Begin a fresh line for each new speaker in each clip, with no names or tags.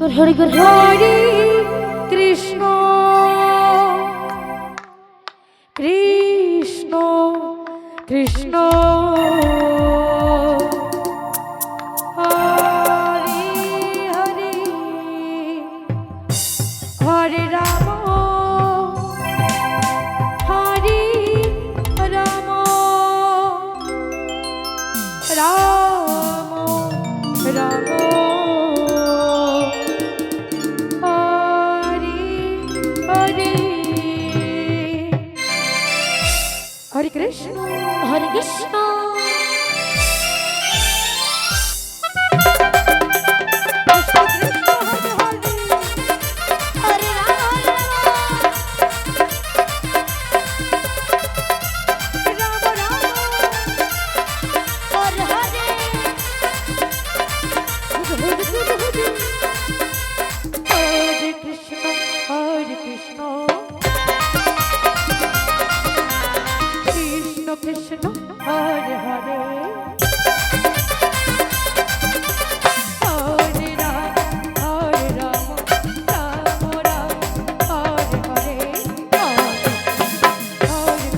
Hare Hare Krishna Krishna Krishna Hare Hare Hare Ram Hare Ram Ram Ram Hare Krishna, Hare Krishna. Krishna, Hare Hare, Hare Ram, Hare Ram, Ram Ram, Hare Hare, Hare Krishna, Krishna Krishna, Hare Hare, Hare Ram, Hare Ram, Ram Ram, Hare Hare, Hare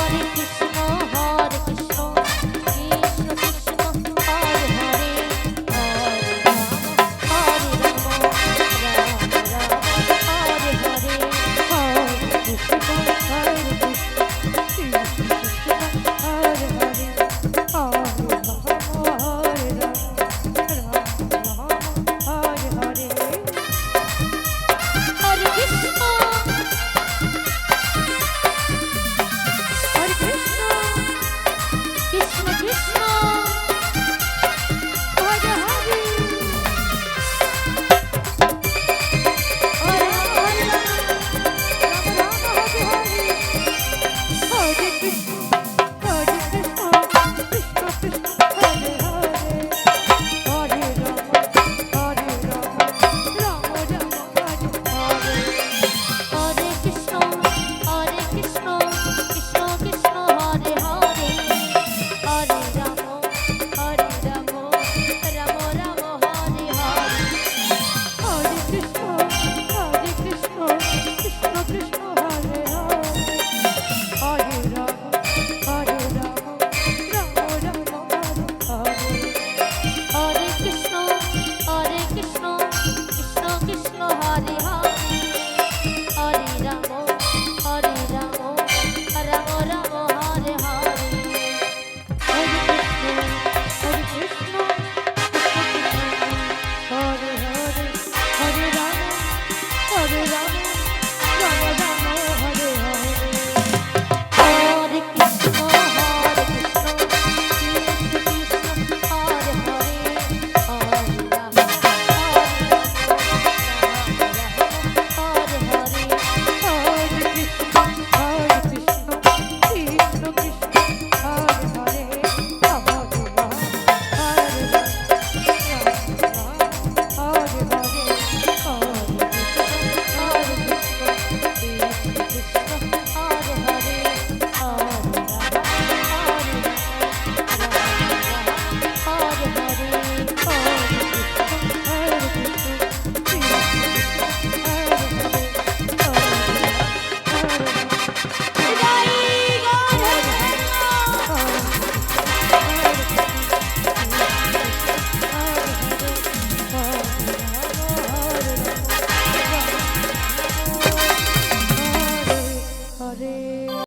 Krishna, Hare Krishna, Krishna Krishna, Hare Hare. Hare